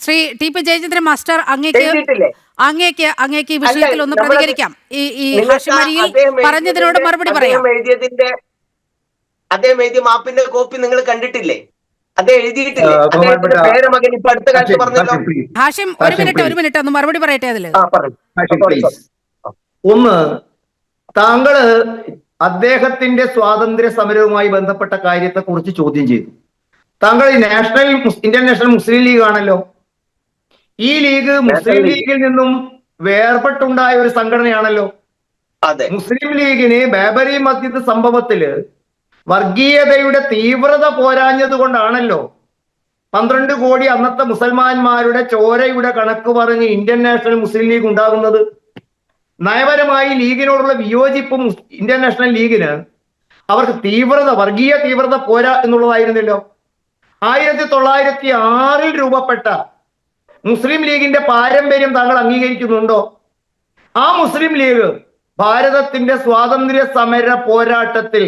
Shri T P Jayachandran master, അങ്ങേക്ക് ഈ വിഷയത്തിൽ ഒന്ന് പ്രതികരിക്കാം. ഈ ഹാഷിം അരിയിൽ പറഞ്ഞതിനോട് മറുപടി പറയാം. അദ്ദേഹം എഴുതിയ മാപ്പിന്റെ കോപ്പി നിങ്ങൾ കണ്ടിട്ടില്ലേ? അദ്ദേഹം എഴുതിയിട്ടില്ലേ? അദ്ദേഹത്തിന്റെ പേരമകൻ ഇപ്പൊ അടുത്ത കാലത്ത് പറഞ്ഞല്ലോ. ഹാഷിം ഒരു മിനിറ്റ് ഒന്ന് മറുപടി പറയട്ടെ. അതില് ഒന്ന്, താങ്കള് അദ്ദേഹത്തിന്റെ സ്വാതന്ത്ര്യ സമരവുമായി ബന്ധപ്പെട്ട കാര്യത്തെ കുറിച്ച് ചോദ്യം ചെയ്തു. താങ്കൾ ഇന്ത്യൻ നാഷണൽ മുസ്ലിം ലീഗ് ആണല്ലോ. ഈ ലീഗ് മുസ്ലിം ലീഗിൽ നിന്നും വേർപെട്ടുണ്ടായ ഒരു സംഘടനയാണല്ലോ. മുസ്ലിം ലീഗിന് ബാബറി മസ്ജിദ് സംഭവത്തില് വർഗീയതയുടെ തീവ്രത പോരാഞ്ഞത് കൊണ്ടാണല്ലോ 12 കോടി അന്നത്തെ മുസൽമാന്മാരുടെ ചോരയുടെ കണക്ക് പറഞ്ഞ് ഇന്ത്യൻ നാഷണൽ മുസ്ലിം ലീഗ് ഉണ്ടാകുന്നത്. നയപരമായി ലീഗിനോടുള്ള വിയോജിപ്പും ഇന്ത്യൻ നാഷണൽ ലീഗിന് അവർക്ക് വർഗീയ തീവ്രത പോരാ എന്നുള്ളതായിരുന്നല്ലോ. 1906 രൂപപ്പെട്ട മുസ്ലിം ലീഗിന്റെ പാരമ്പര്യം താങ്കൾ അംഗീകരിക്കുന്നുണ്ടോ? ആ മുസ്ലിം ലീഗ് ഭാരതത്തിന്റെ സ്വാതന്ത്ര്യ സമര പോരാട്ടത്തിൽ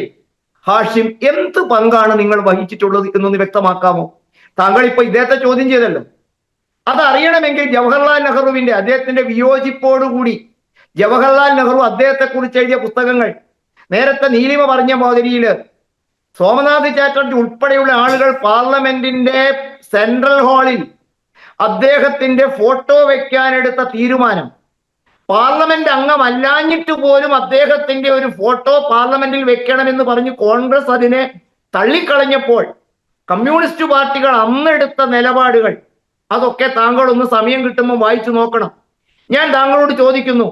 ഹാഷിം എന്ത് പങ്കാണ് നിങ്ങൾ വഹിച്ചിട്ടുള്ളത് എന്നൊന്ന് വ്യക്തമാക്കാമോ? താങ്കൾ ഇപ്പൊ ഇദ്ദേഹത്തെ ചോദ്യം ചെയ്തല്ലോ. അതറിയണമെങ്കിൽ ജവഹർലാൽ നെഹ്റുവിന്റെ അദ്ദേഹത്തിന്റെ വിയോജിപ്പോടുകൂടി ജവഹർലാൽ നെഹ്റു അദ്ദേഹത്തെ കുറിച്ച് എഴുതിയ പുസ്തകങ്ങൾ, നേരത്തെ നീലിമ പറഞ്ഞ മാതിരിയില് സോമനാഥ് ചാറ്റർജി ഉൾപ്പെടെയുള്ള ആളുകൾ പാർലമെന്റിന്റെ സെൻട്രൽ ഹാളിൽ അദ്ദേഹത്തിന്റെ ഫോട്ടോ വെക്കാനെടുത്ത തീരുമാനം, പാർലമെന്റ് അംഗമല്ലാഞ്ഞിട്ട് പോലും അദ്ദേഹത്തിന്റെ ഒരു ഫോട്ടോ പാർലമെന്റിൽ വെക്കണമെന്ന് പറഞ്ഞ് കോൺഗ്രസ് അതിനെ തള്ളിക്കളഞ്ഞപ്പോൾ കമ്മ്യൂണിസ്റ്റ് പാർട്ടികൾ അന്നെടുത്ത നിലപാടുകൾ, അതൊക്കെ താങ്കൾ ഒന്ന് സമയം കിട്ടുമ്പോൾ വായിച്ചു നോക്കണം. ഞാൻ താങ്കളോട് ചോദിക്കുന്നു,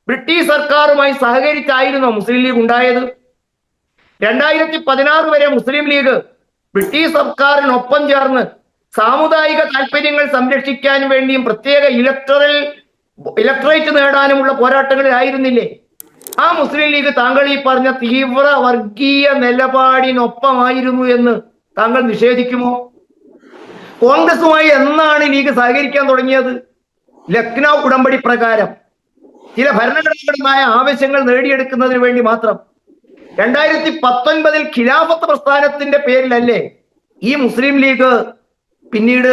ബ്രിട്ടീഷ് സർക്കാരുമായി സഹകരിച്ചായിരുന്നോ മുസ്ലിം ലീഗ് ഉണ്ടായത്? 2016 വരെ മുസ്ലിം ലീഗ് ബ്രിട്ടീഷ് സർക്കാരിനൊപ്പം ചേർന്ന് സാമുദായിക താല്പര്യങ്ങൾ സംരക്ഷിക്കാൻ വേണ്ടിയും പ്രത്യേക ഇലക്ട്രേറ്റ് നേടാനുമുള്ള പോരാട്ടങ്ങളിലായിരുന്നില്ലേ? ആ മുസ്ലിം ലീഗ് താങ്കൾ ഈ പറഞ്ഞ തീവ്ര വർഗീയ നിലപാടിനൊപ്പമായിരുന്നു എന്ന് താങ്കൾ നിഷേധിക്കുമോ? കോൺഗ്രസുമായി എന്നാണ് ലീഗ് സഹകരിക്കാൻ തുടങ്ങിയത്? ലക്നൗ ഉടമ്പടി പ്രകാരം ചില ഭരണഘടനാപരമായ ആവശ്യങ്ങൾ നേടിയെടുക്കുന്നതിന് വേണ്ടി മാത്രം. 2019 ഖിലാഫത്ത് പ്രസ്ഥാനത്തിന്റെ പേരിലല്ലേ ഈ മുസ്ലിം ലീഗ് പിന്നീട്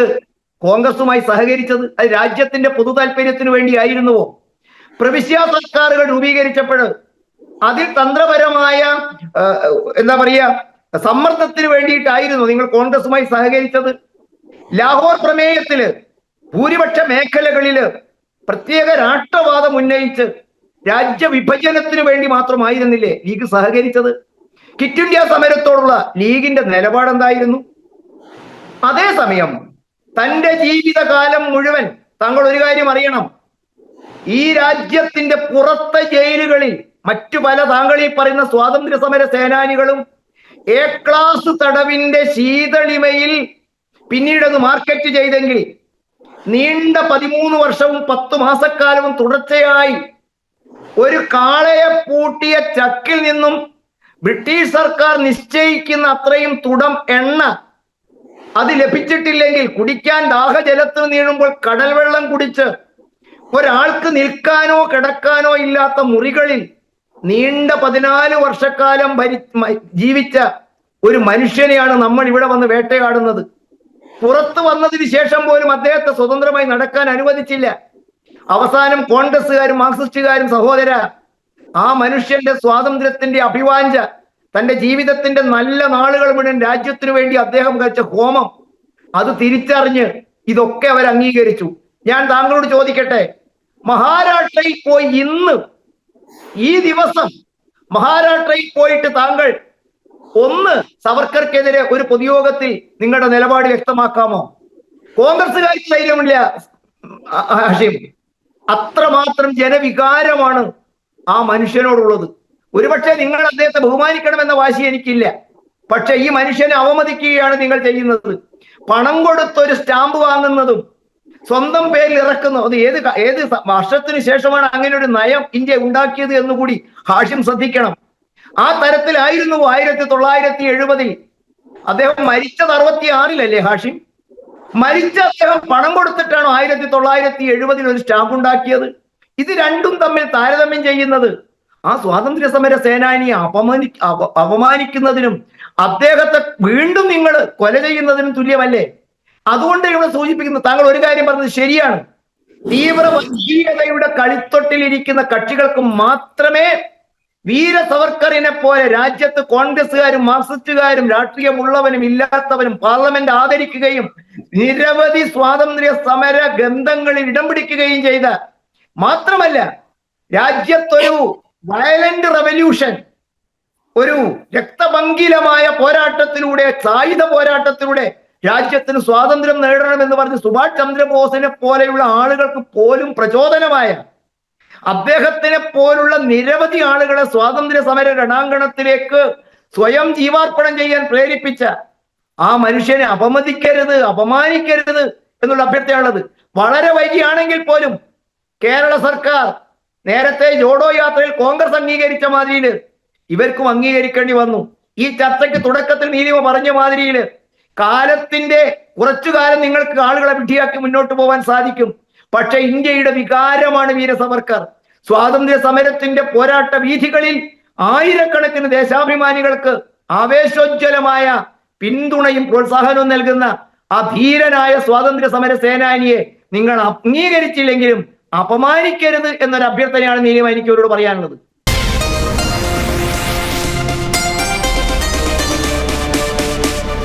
കോൺഗ്രസുമായി സഹകരിച്ചത്? അത് രാജ്യത്തിന്റെ പൊതു താല്പര്യത്തിന് വേണ്ടിയായിരുന്നുവോ? പ്രവിശ്യ സർക്കാരുകൾ രൂപീകരിച്ചപ്പോൾ അതിൽ തന്ത്രപരമായ എന്താ പറയാ സമ്മർദ്ദത്തിന് വേണ്ടിയിട്ടായിരുന്നു നിങ്ങൾ കോൺഗ്രസുമായി സഹകരിച്ചത്? ലാഹോർ പ്രമേയത്തില് ഭൂരിപക്ഷ മേഖലകളില് പ്രത്യേക രാഷ്ട്രവാദം ഉന്നയിച്ച് രാജ്യവിഭജനത്തിന് വേണ്ടി മാത്രമായിരുന്നില്ലേ ലീഗ് സഹകരിച്ചത്? ക്വിറ്റ് ഇന്ത്യ സമരത്തോടുള്ള ലീഗിന്റെ നിലപാടെന്തായിരുന്നു? അതേസമയം തന്റെ ജീവിതകാലം മുഴുവൻ താങ്കൾ ഒരു കാര്യം അറിയണം, ഈ രാജ്യത്തിന്റെ പുറത്തെ ജയിലുകളിൽ മറ്റു പല താങ്കൾ ഈ പറയുന്ന സ്വാതന്ത്ര്യ സമര സേനാനികളും എ ക്ലാസ് തടവിന്റെ ശീതളിമയിൽ പിന്നീടത് മാർക്കറ്റ് ചെയ്തെങ്കിൽ നീണ്ട 13 വർഷവും 10 മാസക്കാലവും തുടർച്ചയായി ഒരു കാളയെ പൂട്ടിയ ചക്കിൽ നിന്നും ബ്രിട്ടീഷ് സർക്കാർ നിശ്ചയിക്കുന്ന അത്രയും തുടം എണ്ണ അത് ലഭിച്ചിട്ടില്ലെങ്കിൽ കുടിക്കാൻ ദാഹജലത്തിൽ നീളുമ്പോൾ കടൽ വെള്ളം കുടിച്ച് ഒരാൾക്ക് നിൽക്കാനോ കിടക്കാനോ ഇല്ലാത്ത മുറികളിൽ നീണ്ട 14 വർഷക്കാലം ജീവിച്ച ഒരു മനുഷ്യനെയാണ് നമ്മൾ ഇവിടെ വന്ന് വേട്ടയാടുന്നത്. പുറത്തു വന്നതിന് ശേഷം പോലും അദ്ദേഹത്തെ സ്വതന്ത്രമായി നടക്കാൻ അനുവദിച്ചില്ല. അവസാനം കോൺഗ്രസ്സുകാരും മാർക്സിസ്റ്റുകാരും സഹോദര ആ മനുഷ്യന്റെ സ്വാതന്ത്ര്യത്തിന്റെ അഭിവാഞ്ച, തന്റെ ജീവിതത്തിന്റെ നല്ല നാളുകൾ മുഴുവൻ രാജ്യത്തിനു വേണ്ടി അദ്ദേഹം കഴിച്ച ഹോമം, അത് തിരിച്ചറിഞ്ഞ് ഇതൊക്കെ അവർ അംഗീകരിച്ചു. ഞാൻ താങ്കളോട് ചോദിക്കട്ടെ, മഹാരാഷ്ട്രയിൽ പോയി ഇന്ന് ഈ ദിവസം മഹാരാഷ്ട്രയിൽ പോയിട്ട് താങ്കൾ ഒന്ന് സവർക്കർക്കെതിരെ ഒരു പൊതുയോഗത്തിൽ നിങ്ങളുടെ നിലപാട് വ്യക്തമാക്കാമോ? കോൺഗ്രസ്സുകാർക്ക് ധൈര്യമില്ല ഹാഷിം. അത്രമാത്രം ജനവികാരമാണ് ആ മനുഷ്യനോടുള്ളത്. ഒരുപക്ഷെ നിങ്ങൾ അദ്ദേഹത്തെ ബഹുമാനിക്കണമെന്ന വാശി എനിക്കില്ല, പക്ഷെ ഈ മനുഷ്യനെ അവമതിക്കുകയാണ് നിങ്ങൾ ചെയ്യുന്നത്. പണം കൊടുത്തൊരു സ്റ്റാമ്പ് വാങ്ങുന്നതും സ്വന്തം പേരിൽ ഇറക്കുന്നതും അത് ഏത് വർഷത്തിന് ശേഷമാണ് അങ്ങനെ ഒരു നയം ഇന്ത്യ ഉണ്ടാക്കിയത് എന്നുകൂടി ഹാഷിം ശ്രദ്ധിക്കണം. ആ തരത്തിലായിരുന്നു 1970 അദ്ദേഹം മരിച്ചത് 66 ഹാഷിം? മരിച്ച അദ്ദേഹം പണം കൊടുത്തിട്ടാണോ 1970 ഒരു സ്റ്റാമ്പ് ഉണ്ടാക്കിയത്? ഇത് രണ്ടും തമ്മിൽ താരതമ്യം ചെയ്യുന്നത് ആ സ്വാതന്ത്ര്യ സമര സേനാനിയെ അപമാനിക്കുന്നതിനും അദ്ദേഹത്തെ വീണ്ടും നിങ്ങൾ കൊല ചെയ്യുന്നതിനും തുല്യമല്ലേ? അതുകൊണ്ട് ഇവിടെ സൂചിപ്പിക്കുന്നു, താങ്കൾ ഒരു കാര്യം പറഞ്ഞത് ശരിയാണ്. തീവ്ര വർഗീയതയുടെ കളിത്തൊട്ടിലിരിക്കുന്ന കക്ഷികൾക്ക് മാത്രമേ വീര സവർക്കറിനെ പോലെ രാജ്യത്ത് കോൺഗ്രസ്സുകാരും മാർക്സിസ്റ്റുകാരും രാഷ്ട്രീയമുള്ളവനും ഇല്ലാത്തവനും പാർലമെന്റ് ആദരിക്കുകയും നിരവധി സ്വാതന്ത്ര്യ സമര ഗ്രന്ഥങ്ങളിൽ ഇടം പിടിക്കുകയും ചെയ്ത, മാത്രമല്ല രാജ്യത്തൊരു വയലന്റ് റെവല്യൂഷൻ, ഒരു രക്തഭംഗിലമായ പോരാട്ടത്തിലൂടെ, സായുധ പോരാട്ടത്തിലൂടെ രാജ്യത്തിന് സ്വാതന്ത്ര്യം നേടണമെന്ന് പറഞ്ഞ് സുഭാഷ് ചന്ദ്രബോസിനെ പോലെയുള്ള ആളുകൾക്ക് പോലും പ്രചോദനമായ, അദ്ദേഹത്തിനെ പോലുള്ള നിരവധി ആളുകളെ സ്വാതന്ത്ര്യ സമര രണാങ്കണത്തിലേക്ക് സ്വയം ജീവാർപ്പണം ചെയ്യാൻ പ്രേരിപ്പിച്ച ആ മനുഷ്യനെ അപമതിക്കരുത്, അപമാനിക്കരുത് എന്നുള്ള അഭ്യർത്ഥനയുള്ളത്. വളരെ വൈകിയാണെങ്കിൽ പോലും കേരള സർക്കാർ നേരത്തെ ജോഡോ യാത്രയിൽ കോൺഗ്രസ് അംഗീകരിച്ച മാതിരിയിൽ ഇവർക്കും അംഗീകരിക്കേണ്ടി വന്നു. ഈ ചർച്ചയ്ക്ക് തുടക്കത്തിൽ നീലിമ പറഞ്ഞ മാതിരിയിൽ കാലത്തിന്റെ കുറച്ചു കാലം നിങ്ങൾക്ക് ആളുകളെ വിഡ്ഢിയാക്കി മുന്നോട്ട് പോകാൻ സാധിക്കും. പക്ഷെ ഇന്ത്യയുടെ വികാരമാണ് വീര സവർക്കർ. സ്വാതന്ത്ര്യ സമരത്തിന്റെ പോരാട്ട വീഥികളിൽ ആയിരക്കണക്കിന് ദേശാഭിമാനികൾക്ക് ആവേശോജ്വലമായ പിന്തുണയും പ്രോത്സാഹനവും നൽകുന്ന ആ ധീരനായ സ്വാതന്ത്ര്യ സമര സേനാനിയെ നിങ്ങൾ അംഗീകരിച്ചില്ലെങ്കിലും അപമാനിക്കരുത് എന്നൊരു അഭ്യർത്ഥനയാണ് നീലിമ എനിക്ക് അവരോട് പറയാനുള്ളത്.